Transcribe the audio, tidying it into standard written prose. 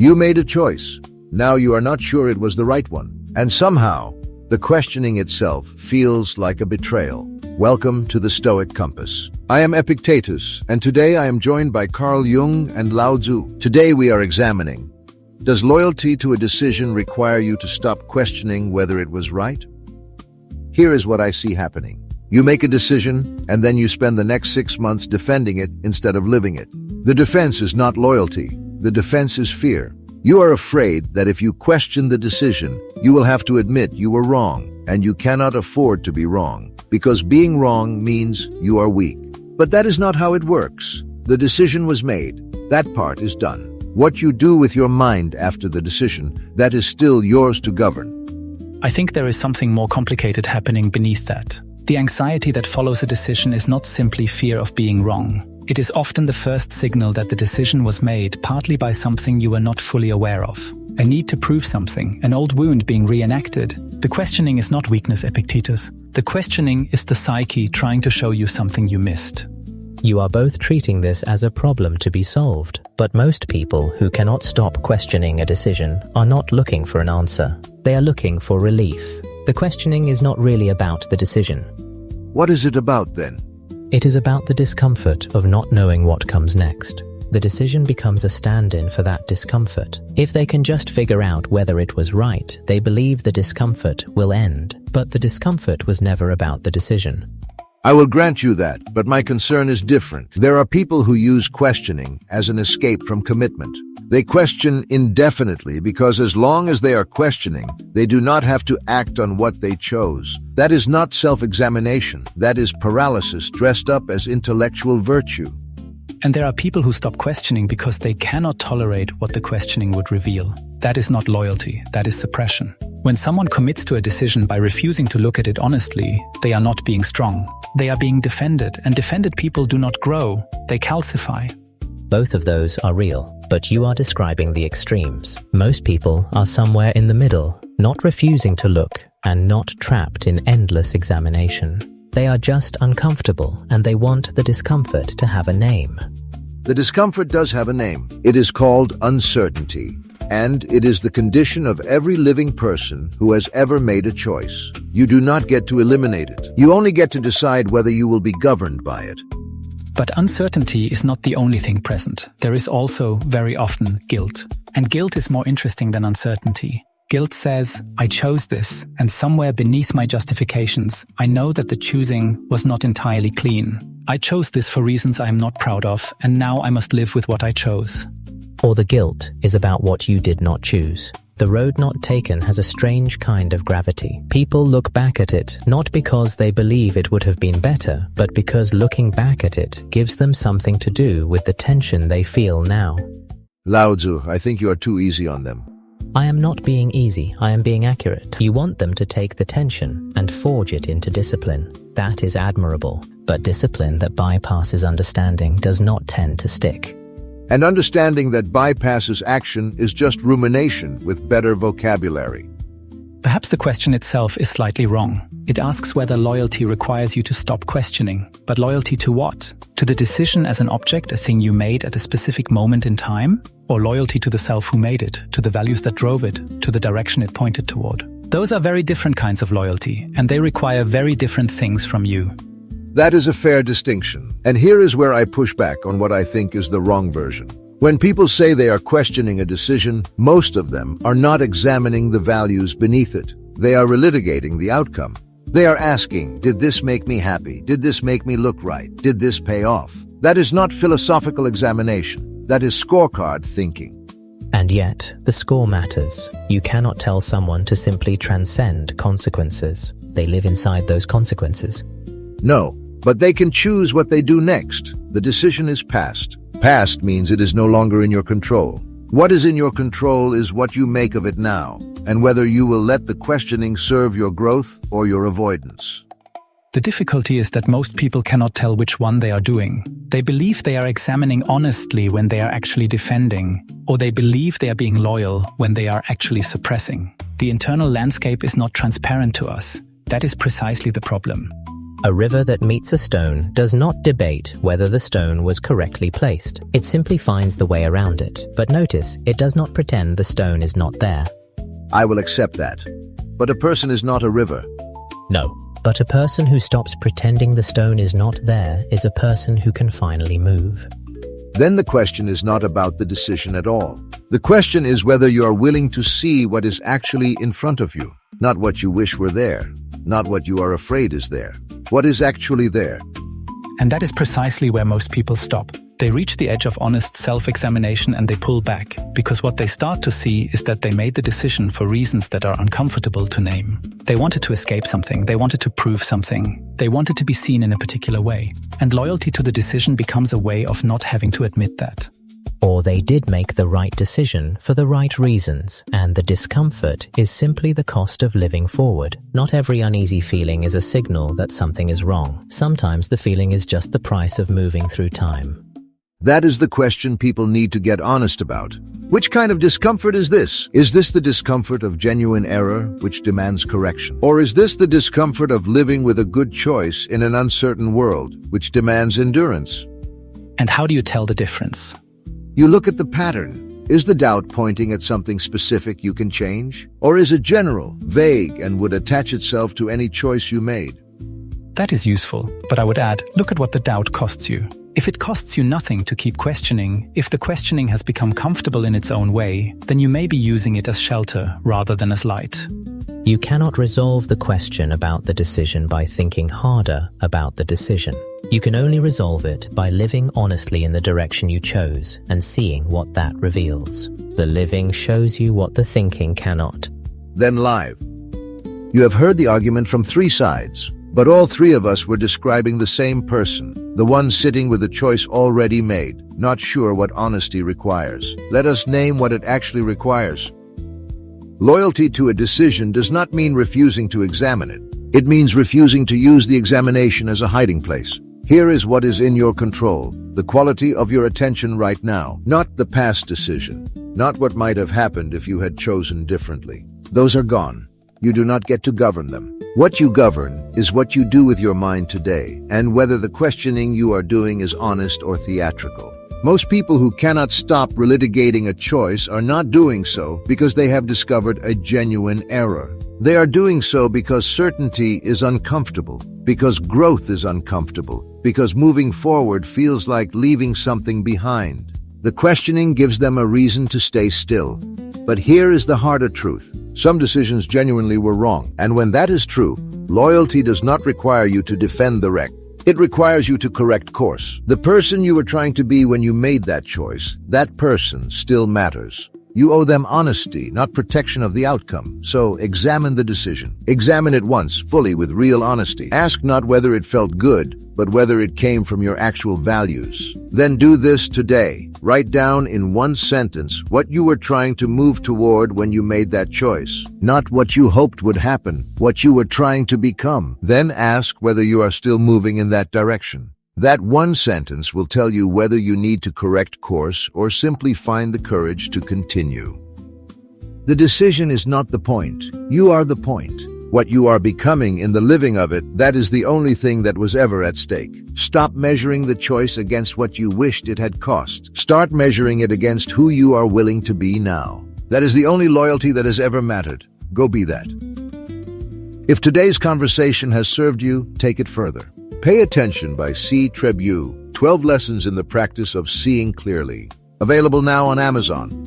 You made a choice. Now you are not sure it was the right one. And somehow, the questioning itself feels like a betrayal. Welcome to the Stoic Compass. I am Epictetus, and today I am joined by Carl Jung and LAOZI. Today we are examining, does loyalty to a decision require you to stop questioning whether it was right? Here is what I see happening. You make a decision, and then you spend the next 6 months defending it instead of living it. The defense is not loyalty. The defense is fear. You are afraid that if you question the decision, you will have to admit you were wrong, and you cannot afford to be wrong, because being wrong means you are weak. But that is not how it works. The decision was made. That part is done. What you do with your mind after the decision, that is still yours to govern. I think there is something more complicated happening beneath that. The anxiety that follows a decision is not simply fear of being wrong. It is often the first signal that the decision was made partly by something you were not fully aware of. A need to prove something, an old wound being reenacted. The questioning is not weakness, Epictetus. The questioning is the psyche trying to show you something you missed. You are both treating this as a problem to be solved, but most people who cannot stop questioning a decision are not looking for an answer. They are looking for relief. The questioning is not really about the decision. What is it about then? It is about the discomfort of not knowing what comes next. The decision becomes a stand-in for that discomfort. If they can just figure out whether it was right, they believe the discomfort will end. But the discomfort was never about the decision. I will grant you that, but my concern is different. There are people who use questioning as an escape from commitment. They question indefinitely because as long as they are questioning, they do not have to act on what they chose. That is not self-examination. That is paralysis dressed up as intellectual virtue. And there are people who stop questioning because they cannot tolerate what the questioning would reveal. That is not loyalty, that is suppression. When someone commits to a decision by refusing to look at it honestly, they are not being strong. They are being defended, and defended people do not grow, they calcify. Both of those are real, but you are describing the extremes. Most people are somewhere in the middle, not refusing to look and not trapped in endless examination. They are just uncomfortable, and they want the discomfort to have a name. The discomfort does have a name. It is called uncertainty, and it is the condition of every living person who has ever made a choice. You do not get to eliminate it. You only get to decide whether you will be governed by it. But uncertainty is not the only thing present. There is also, very often, guilt. And guilt is more interesting than uncertainty. Guilt says, I chose this, and somewhere beneath my justifications, I know that the choosing was not entirely clean. I chose this for reasons I am not proud of, and now I must live with what I chose. Or the guilt is about what you did not choose. The road not taken has a strange kind of gravity. People look back at it, not because they believe it would have been better, but because looking back at it gives them something to do with the tension they feel now. LAOZI, I think you are too easy on them. I am not being easy, I am being accurate. You want them to take the tension and forge it into discipline. That is admirable, but discipline that bypasses understanding does not tend to stick. And understanding that bypasses action is just rumination with better vocabulary. Perhaps the question itself is slightly wrong. It asks whether loyalty requires you to stop questioning. But loyalty to what? To the decision as an object, a thing you made at a specific moment in time? Or loyalty to the self who made it, to the values that drove it, to the direction it pointed toward? Those are very different kinds of loyalty, and they require very different things from you. That is a fair distinction. And here is where I push back on what I think is the wrong version. When people say they are questioning a decision, most of them are not examining the values beneath it. They are relitigating the outcome. They are asking, did this make me happy? Did this make me look right? Did this pay off? That is not philosophical examination. That is scorecard thinking. And yet, the score matters. You cannot tell someone to simply transcend consequences. They live inside those consequences. No, but they can choose what they do next. The decision is past. Past means it is no longer in your control. What is in your control is what you make of it now, and whether you will let the questioning serve your growth or your avoidance. The difficulty is that most people cannot tell which one they are doing. They believe they are examining honestly when they are actually defending, or they believe they are being loyal when they are actually suppressing. The internal landscape is not transparent to us. That is precisely the problem. A river that meets a stone does not debate whether the stone was correctly placed. It simply finds the way around it. But notice, it does not pretend the stone is not there. I will accept that. But a person is not a river. No. But a person who stops pretending the stone is not there is a person who can finally move. Then the question is not about the decision at all. The question is whether you are willing to see what is actually in front of you. Not what you wish were there. Not what you are afraid is there. What is actually there. And that is precisely where most people stop. They reach the edge of honest self-examination and they pull back, because what they start to see is that they made the decision for reasons that are uncomfortable to name. They wanted to escape something, they wanted to prove something, they wanted to be seen in a particular way. And loyalty to the decision becomes a way of not having to admit that. Or they did make the right decision for the right reasons, and the discomfort is simply the cost of living forward. Not every uneasy feeling is a signal that something is wrong. Sometimes the feeling is just the price of moving through time. That is the question people need to get honest about. Which kind of discomfort is this? Is this the discomfort of genuine error, which demands correction? Or is this the discomfort of living with a good choice in an uncertain world, which demands endurance? And how do you tell the difference? You look at the pattern. Is the doubt pointing at something specific you can change? Or is it general, vague, and would attach itself to any choice you made? That is useful, but I would add, look at what the doubt costs you. If it costs you nothing to keep questioning, if the questioning has become comfortable in its own way, then you may be using it as shelter rather than as light. You cannot resolve the question about the decision by thinking harder about the decision. You can only resolve it by living honestly in the direction you chose and seeing what that reveals. The living shows you what the thinking cannot. Then live. You have heard the argument from three sides, but all three of us were describing the same person, the one sitting with a choice already made, not sure what honesty requires. Let us name what it actually requires. Loyalty to a decision does not mean refusing to examine it. It means refusing to use the examination as a hiding place. Here is what is in your control, the quality of your attention right now, not the past decision, not what might have happened if you had chosen differently. Those are gone. You do not get to govern them. What you govern is what you do with your mind today, and whether the questioning you are doing is honest or theatrical. Most people who cannot stop relitigating a choice are not doing so because they have discovered a genuine error. They are doing so because certainty is uncomfortable, because growth is uncomfortable, because moving forward feels like leaving something behind. The questioning gives them a reason to stay still. But here is the harder truth. Some decisions genuinely were wrong, and when that is true, loyalty does not require you to defend the wreck. It requires you to correct course. The person you were trying to be when you made that choice, that person still matters. You owe them honesty, not protection of the outcome. So examine the decision. Examine it once, fully, with real honesty. Ask not whether it felt good, but whether it came from your actual values. Then do this today. Write down in one sentence what you were trying to move toward when you made that choice. Not what you hoped would happen, what you were trying to become. Then ask whether you are still moving in that direction. That one sentence will tell you whether you need to correct course or simply find the courage to continue. The decision is not the point. You are the point. What you are becoming in the living of it, that is the only thing that was ever at stake. Stop measuring the choice against what you wished it had cost. Start measuring it against who you are willing to be now. That is the only loyalty that has ever mattered. Go be that. If today's conversation has served you, take it further. Pay Attention by C. Trebu, 12 Lessons in the Practice of Seeing Clearly. Available now on Amazon.